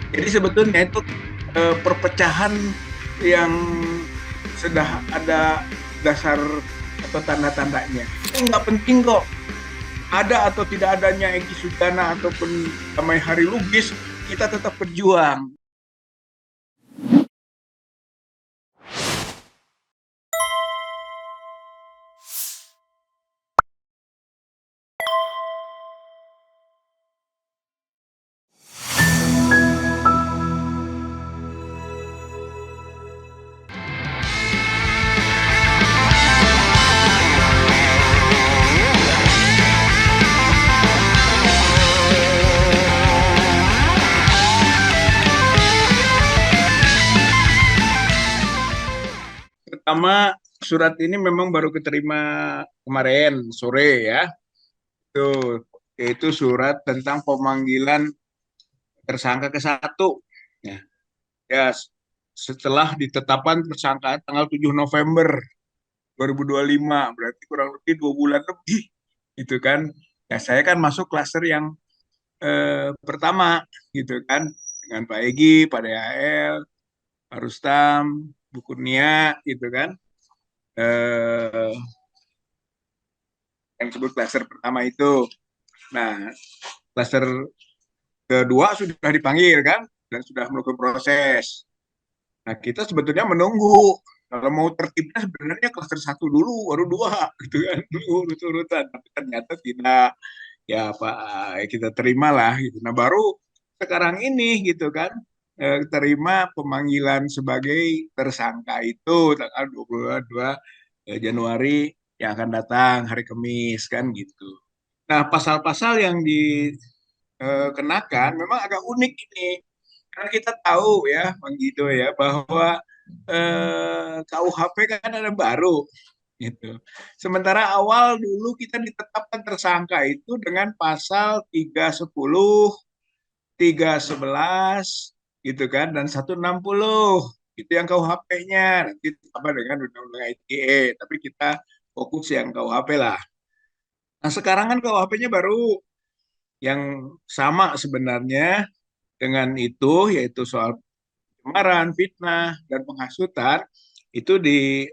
Jadi sebetulnya itu perpecahan yang sudah ada dasar atau tanda-tandanya. Nggak penting kok ada atau tidak adanya Egy Sujana ataupun Damai Hari Lubis, kita tetap berjuang. Pertama, surat ini memang baru keterima kemarin sore ya. Itu yaitu surat tentang pemanggilan tersangka ke satu. Ya, ya, setelah ditetapkan tersangka tanggal 7 November 2025, berarti kurang lebih 2 bulan lebih, gitu kan. Ya, saya kan masuk klaster yang pertama, gitu kan, dengan Pak Egy, Pak DHL, Pak Rustam, Bu Kurnia, gitu kan. Eh, yang disebut klaster pertama itu. Nah, klaster kedua sudah dipanggil kan, dan sudah melakukan proses. Nah, kita sebetulnya menunggu. Kalau mau tertibnya sebenarnya klaster satu dulu, baru dua, gitu kan, dulu urut-urutan. Tapi ternyata tidak, ya Pak, kita terima lah, gitu. Nah, baru sekarang ini, gitu kan, terima pemanggilan sebagai tersangka itu tanggal 22 Januari yang akan datang, hari Kamis, kan gitu. Nah, pasal-pasal yang dikenakan memang agak unik ini. Karena kita tahu ya, Bang Gido ya, bahwa KUHP kan ada baru gitu. Sementara awal dulu kita ditetapkan tersangka itu dengan pasal 310, 311 gitu kan, dan 160. Itu yang KUHP-nya. Nanti apa dengan Undang-Undang ITE, tapi kita fokus yang KUHP lah. Nah, sekarang kan KUHP-nya baru yang sama sebenarnya dengan itu, yaitu soal pencemaran, fitnah, dan penghasutan, itu di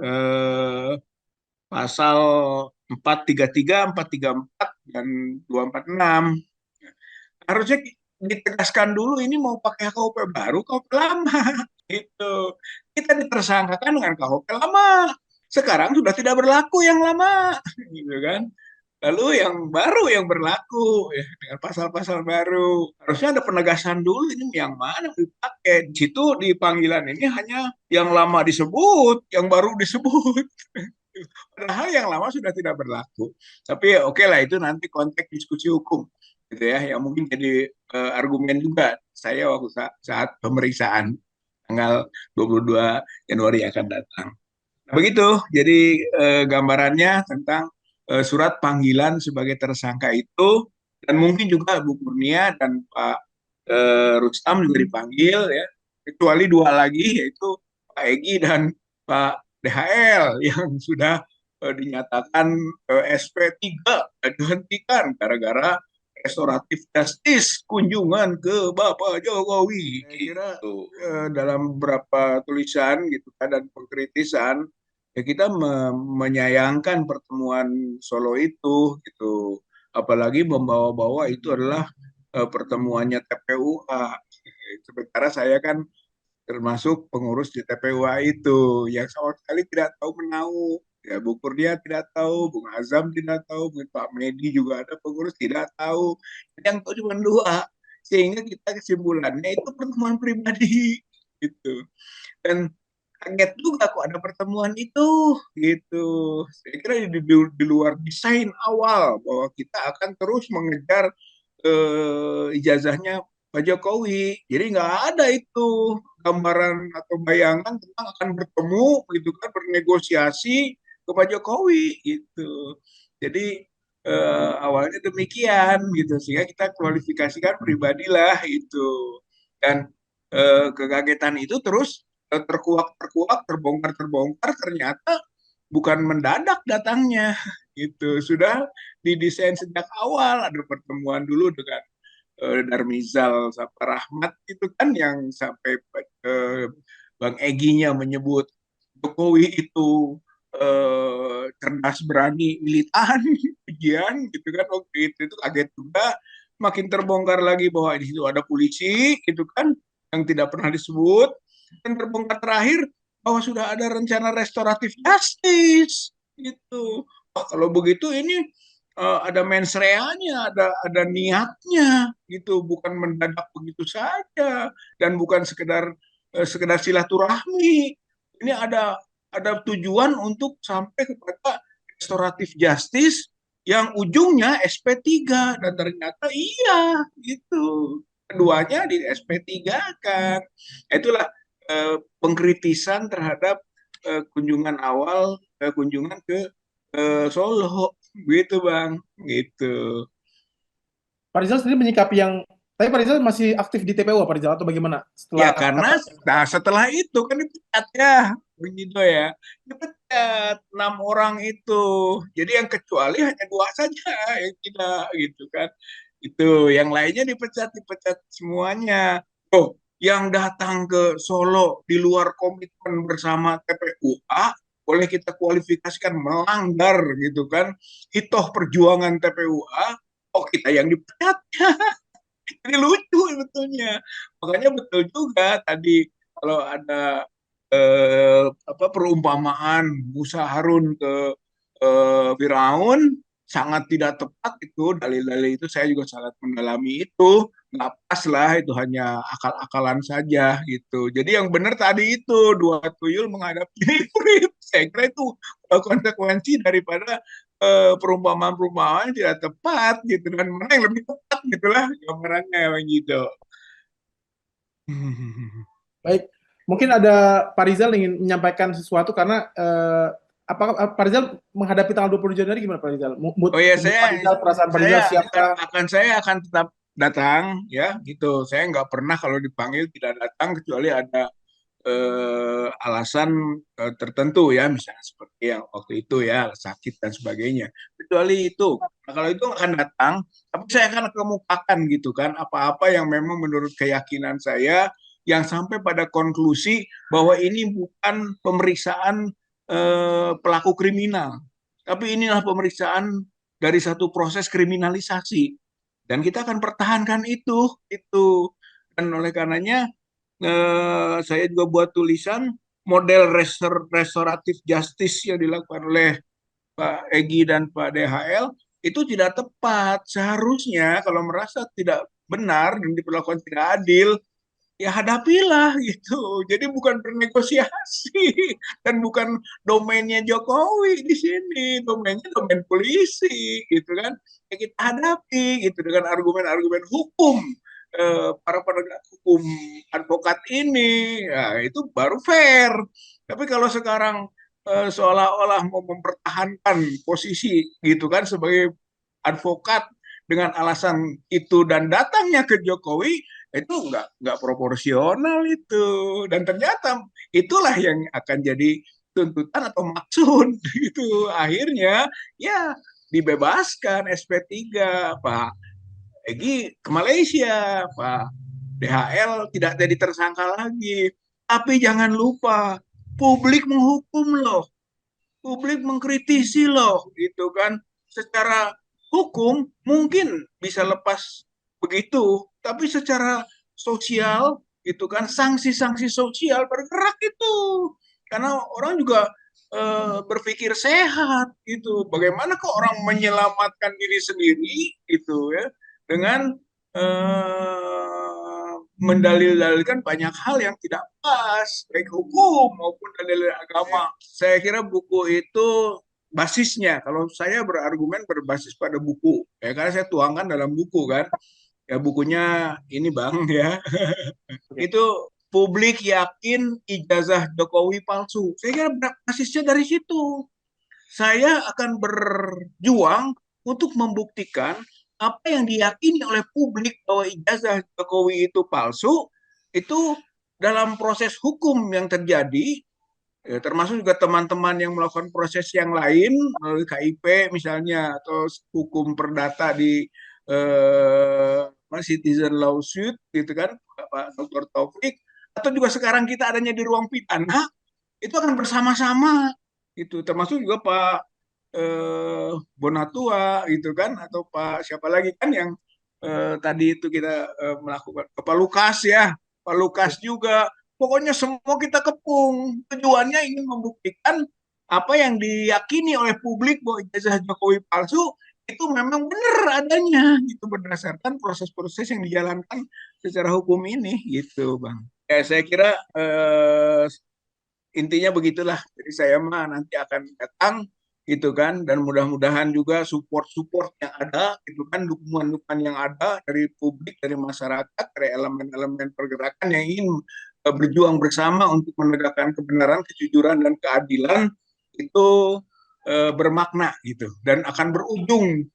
eh, pasal 433, 434, dan 246. Harusnya ditegaskan dulu ini mau pakai KUP baru, KUP lama. Itu kita ditersangkakan dengan KUP lama. Sekarang sudah tidak berlaku yang lama, gitu kan? Lalu yang baru yang berlaku ya, dengan pasal-pasal baru. Harusnya ada penegasan dulu ini yang mana dipakai. Di situ di panggilan ini hanya yang lama disebut, yang baru disebut. Padahal yang lama sudah tidak berlaku. Tapi ya oke lah, itu nanti konteks diskusi hukum gitu ya, yang mungkin jadi argumen juga saya waktu saat pemeriksaan tanggal 22 Januari akan datang. Nah, begitu. Jadi gambarannya tentang surat panggilan sebagai tersangka itu, dan mungkin juga Bu Kurnia dan Pak Rustam juga dipanggil ya, kecuali dua lagi, yaitu Pak Egy dan Pak DHL yang sudah dinyatakan SP3 dihentikan gara-gara restoratif justice kunjungan ke Bapak Jokowi. Saya kira dalam beberapa tulisan gitu kan dan pengkritisan, ya kita menyayangkan pertemuan Solo itu gitu, apalagi membawa-bawa itu adalah pertemuannya TPUA. Sementara saya kan termasuk pengurus di TPUA itu yang sama sekali tidak tahu menau. Ya, Bu Kurnia tidak tahu, Bung Azam tidak tahu, mungkin Pak Medi juga ada pengurus tidak tahu. Yang tahu cuma dua. Sehingga kita kesimpulannya itu pertemuan pribadi gitu. Dan kaget juga kok ada pertemuan itu gitu. Saya kira di luar desain awal bahwa kita akan terus mengejar ijazahnya Pak Jokowi. Jadi nggak ada itu gambaran atau bayangan tentang akan bertemu gitu kan, bernegosiasi ke Pak Jokowi gitu. Jadi awalnya demikian gitu, sehingga kita kualifikasikan pribadilah itu. Dan kekagetan itu terus terkuak-terkuak, terbongkar-terbongkar, ternyata bukan mendadak datangnya gitu. Sudah didesain sejak awal, ada pertemuan dulu dengan Darmizal sama Rahmat itu kan yang sampai eh, Bang Egy-nya menyebut Jokowi itu cerdas, berani, militan, ujian gitu kan waktu itu kaget juga. Makin terbongkar lagi bahwa di situ ada polisi gitu kan yang tidak pernah disebut, dan terbongkar terakhir bahwa sudah ada rencana restoratif justice gitu. Oh, kalau begitu ini ada mens rea-nya, ada niatnya gitu, bukan mendadak begitu saja dan bukan sekedar silaturahmi. Ini ada tujuan untuk sampai kepada restoratif justice yang ujungnya SP3 dan ternyata iya gitu. Keduanya di SP3 kan. Itulah pengkritisan terhadap kunjungan awal kunjungan ke Solo gitu Bang gitu. Pak Rizal sendiri menyikapi yang, tapi Pak Rizal masih aktif di TPU Pak Rizal atau bagaimana Ya setelah karena kata nah setelah itu kan dipecat ya begitu ya, dipecat 6 orang itu, jadi yang kecuali hanya 2 saja yang tidak gitu kan, itu yang lainnya dipecat dipecat semuanya. Oh, yang datang ke Solo di luar komitmen bersama TPUA boleh kita kualifikasikan melanggar gitu kan, hitoh perjuangan TPUA. Oh, kita yang dipecat. Ini lucu sebetulnya. Makanya betul juga tadi kalau ada perumpamaan Musa Harun ke Firaun sangat tidak tepat itu, dalil-dalil itu saya juga sangat mendalami itu, nggak pas lah, itu hanya akal-akalan saja gitu. Jadi yang benar tadi itu dua tuyul menghadapi murid. Saya kira itu konsekuensi daripada perumpamaan-perumpamaan yang tidak tepat gitu, dan mana yang lebih tepat gitulah gambarannya begitu. baik, mungkin ada Pak Rizal ingin menyampaikan sesuatu karena apakah Pak Rizal menghadapi tanggal 20 Januari gimana Pak Rizal? Mood, Oh ya, mood Pak Rizal, perasaan Pak Rizal siapkah? saya akan tetap datang ya gitu. Saya nggak pernah kalau dipanggil tidak datang kecuali ada alasan tertentu ya, misalnya seperti yang waktu itu ya sakit dan sebagainya. Kecuali itu, nah, kalau itu akan datang, tapi saya akan kemukakan gitu kan apa-apa yang memang menurut keyakinan saya yang sampai pada konklusi bahwa ini bukan pemeriksaan pelaku kriminal, tapi inilah pemeriksaan dari satu proses kriminalisasi, dan kita akan pertahankan itu. Dan oleh karenanya saya juga buat tulisan model restoratif justice yang dilakukan oleh Pak Egy dan Pak DHL itu tidak tepat. Seharusnya kalau merasa tidak benar dan diperlakukan tidak adil, ya hadapilah gitu. Jadi bukan bernegosiasi dan bukan domainnya Jokowi di sini, domainnya domain polisi gitu kan. Ya kita hadapi gitu dengan argumen-argumen hukum para penegak hukum, advokat ini, ya itu baru fair. Tapi kalau sekarang seolah-olah mau mempertahankan posisi gitu kan sebagai advokat dengan alasan itu dan datangnya ke Jokowi, itu nggak proporsional itu, dan ternyata itulah yang akan jadi tuntutan atau maksud itu akhirnya ya dibebaskan SP3 Pak Egy ke Malaysia, Pak DHL tidak jadi tersangka lagi. Tapi jangan lupa publik menghukum loh, publik mengkritisi loh gitu kan, secara hukum mungkin bisa lepas begitu, tapi secara sosial gitu kan, sanksi-sanksi sosial bergerak itu, karena orang juga berpikir sehat gitu, bagaimana kok orang menyelamatkan diri sendiri gitu ya dengan mendalil-dalilkan banyak hal yang tidak pas, baik hukum maupun dalil agama. Saya kira buku itu basisnya, kalau saya berargumen berbasis pada buku, ya karena saya tuangkan dalam buku kan, ya bukunya ini Bang ya, Oke. itu publik yakin ijazah Jokowi palsu. Saya kira basisnya dari situ. Saya akan berjuang untuk membuktikan apa yang diyakini oleh publik bahwa ijazah Jokowi itu palsu, itu dalam proses hukum yang terjadi, ya, termasuk juga teman-teman yang melakukan proses yang lain melalui KIP misalnya atau hukum perdata di citizen lawsuit gitu kan, Pak Dr. Taufik, atau juga sekarang kita adanya di ruang pidana, itu akan bersama-sama itu, termasuk juga Pak Bonatua gitu kan, atau Pak siapa lagi kan yang tadi itu kita melakukan ke Pak Lukas ya, Pak Lukas juga, pokoknya semua kita kepung, tujuannya ingin membuktikan apa yang diyakini oleh publik bahwa ijazah Jokowi palsu itu memang benar adanya, itu berdasarkan proses-proses yang dijalankan secara hukum ini gitu bang. Ya saya kira intinya begitulah. Jadi saya mah nanti akan datang gitu kan, dan mudah-mudahan juga support-support yang ada gitu kan, dukungan-dukungan yang ada dari publik, dari masyarakat, dari elemen-elemen pergerakan yang ingin berjuang bersama untuk menegakkan kebenaran, kejujuran dan keadilan itu bermakna gitu, dan akan berujung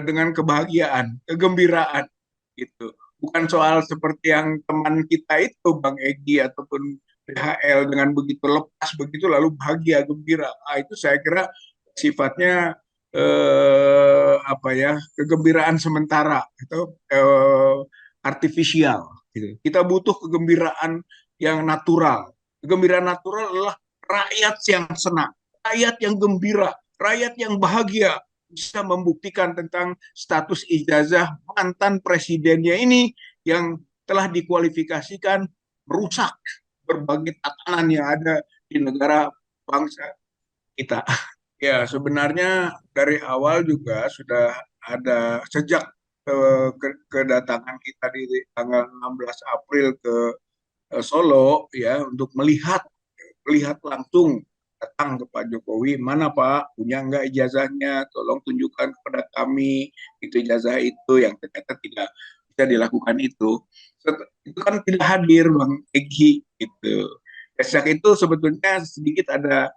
dengan kebahagiaan, kegembiraan gitu. Bukan soal seperti yang teman kita itu Bang Egi ataupun DHL dengan begitu lepas begitu lalu bahagia gembira. Nah, itu saya kira sifatnya apa ya, kegembiraan sementara itu artifisial gitu. Kita butuh kegembiraan yang natural. Kegembiraan natural adalah rakyat yang senang, rakyat yang gembira, rakyat yang bahagia bisa membuktikan tentang status ijazah mantan presidennya ini yang telah dikualifikasikan merusak berbagai tatanan yang ada di negara bangsa kita. Ya, sebenarnya dari awal juga sudah ada sejak kedatangan kita di tanggal 16 April ke Solo ya, untuk melihat lihat langsung, datang ke Pak Jokowi, mana Pak, punya nggak ijazahnya, tolong tunjukkan kepada kami itu ijazah itu, yang ternyata tidak bisa dilakukan itu. Itu kan tidak hadir Bang Egi gitu. Sejak itu sebetulnya sedikit ada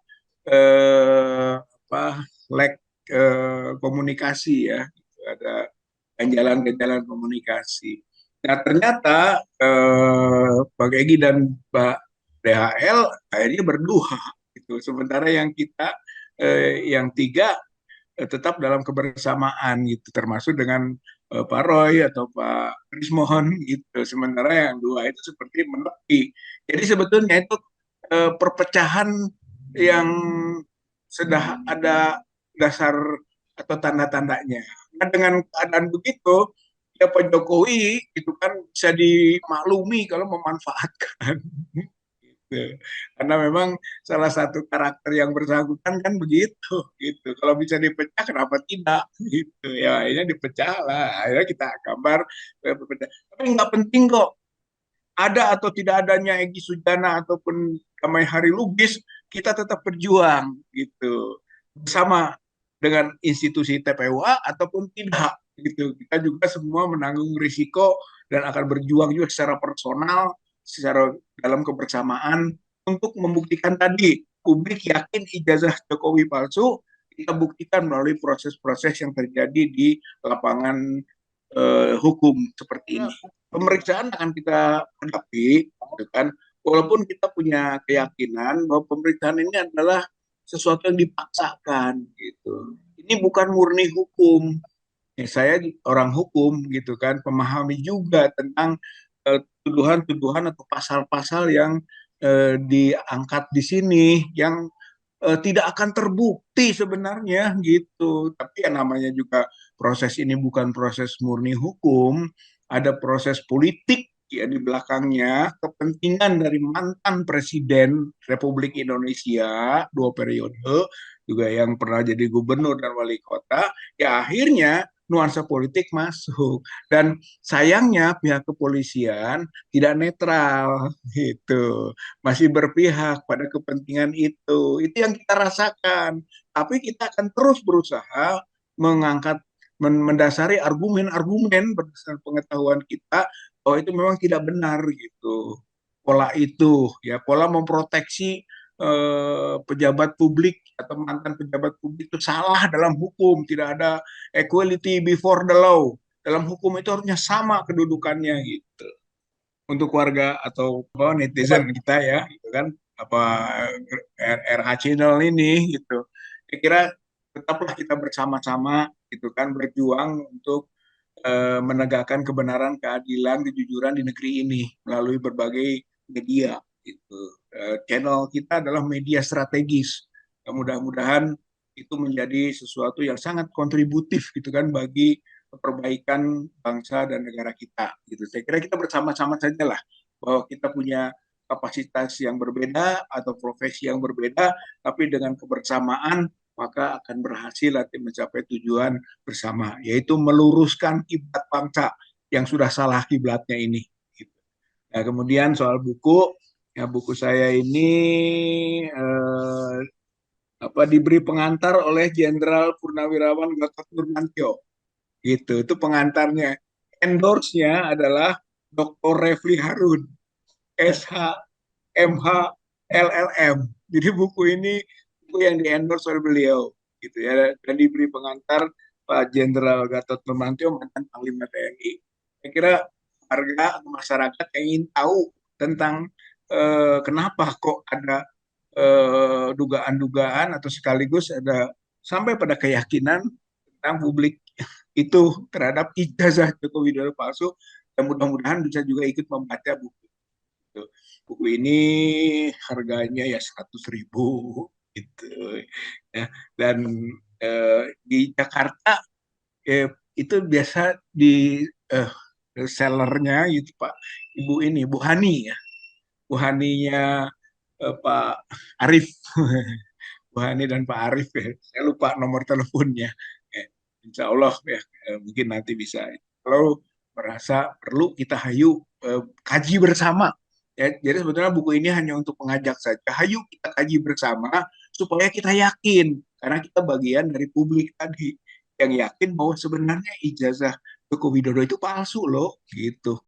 apa, lag komunikasi ya, ada ganjalan-ganjalan komunikasi. Nah ternyata Pak Egi dan Pak DHL akhirnya berdua gitu. Sementara yang kita yang tiga tetap dalam kebersamaan gitu, termasuk dengan Pak Roy atau Pak Krismohon gitu. Sementara yang dua itu seperti menepi. Jadi sebetulnya itu perpecahan yang sudah ada dasar atau tanda-tandanya. Nah, dengan keadaan begitu, ya Pak Jokowi itu kan bisa dimaklumi kalau memanfaatkan. Gitu. Karena memang salah satu karakter yang bersangkutan kan begitu, gitu. Kalau bisa dipecah, kenapa tidak? Gitu. Ya, akhirnya dipecah lah. Akhirnya kita gambar. Tapi nggak penting kok. Ada atau tidak adanya Egy Sujana ataupun Damai Hari Lubis, kita tetap berjuang, gitu. Bersama dengan institusi TPWA ataupun tidak, gitu. Kita juga semua menanggung risiko dan akan berjuang juga secara personal, secara dalam kebersamaan untuk membuktikan tadi publik yakin ijazah Jokowi palsu, kita buktikan melalui proses-proses yang terjadi di lapangan hukum seperti ini. Pemeriksaan akan kita hadapi, gitu kan. Walaupun kita punya keyakinan bahwa pemeriksaan ini adalah sesuatu yang dipaksakan, gitu. Ini bukan murni hukum. Saya orang hukum gitu kan, memahami juga tentang tuduhan-tuduhan atau pasal-pasal yang diangkat di sini yang tidak akan terbukti sebenarnya gitu. Tapi yang namanya juga proses ini bukan proses murni hukum, ada proses politik ya di belakangnya, kepentingan dari mantan presiden Republik Indonesia 2 periode, juga yang pernah jadi gubernur dan wali kota, ya akhirnya nuansa politik masuk. Dan sayangnya pihak kepolisian tidak netral gitu, masih berpihak pada kepentingan itu. Itu yang kita rasakan. Tapi kita akan terus berusaha mengangkat, mendasari argumen-argumen berdasarkan pengetahuan kita bahwa itu memang tidak benar gitu. Pola itu, ya pola memproteksi pejabat publik atau mantan pejabat publik itu salah dalam hukum. Tidak ada equality before the law. Dalam hukum itu harusnya sama kedudukannya gitu, untuk warga atau netizen kita ya, gitu kan, apa RH channel ini gitu. Saya kira tetaplah kita bersama-sama gitu kan berjuang untuk menegakkan kebenaran, keadilan, kejujuran di negeri ini melalui berbagai media. Gitu. Channel kita adalah media strategis. Mudah-mudahan itu menjadi sesuatu yang sangat kontributif gitu kan bagi perbaikan bangsa dan negara kita. Gitu. Saya kira kita bersama-sama saja lah bahwa kita punya kapasitas yang berbeda atau profesi yang berbeda, tapi dengan kebersamaan maka akan berhasil nanti mencapai tujuan bersama, yaitu meluruskan kiblat bangsa yang sudah salah kiblatnya ini. Nah, kemudian soal buku, ya buku saya ini eh, diberi pengantar oleh Jenderal Purnawirawan Gatot Nurmantio. Gitu, itu pengantarnya. Endorse-nya adalah Dr. Refli Harun, SH, MH, LLM. Jadi buku ini buku yang di-endorse oleh beliau gitu ya, dan diberi pengantar Pak Jenderal Gatot Nurmantio, mantan Panglima TNI. Saya kira warga masyarakat yang ingin tahu tentang kenapa kok ada dugaan-dugaan atau sekaligus ada sampai pada keyakinan tentang publik itu terhadap ijazah Joko Widodo palsu, dan mudah-mudahan bisa juga ikut membaca buku itu. Buku ini harganya ya 100.000 gitu ya. Dan di Jakarta itu biasa di eh, sellernya itu Pak Ibu ini Bu Hani ya, Bu Haninya Pak Arif. Bu Hani dan Pak Arif ya. Saya lupa nomor teleponnya. Insya Allah ya, mungkin nanti bisa. Kalau merasa perlu kita hayu kaji bersama. Ya, jadi sebetulnya buku ini hanya untuk mengajak saja. Hayu kita kaji bersama supaya kita yakin. Karena kita bagian dari publik tadi yang yakin bahwa sebenarnya ijazah Joko Widodo itu palsu loh, gitu.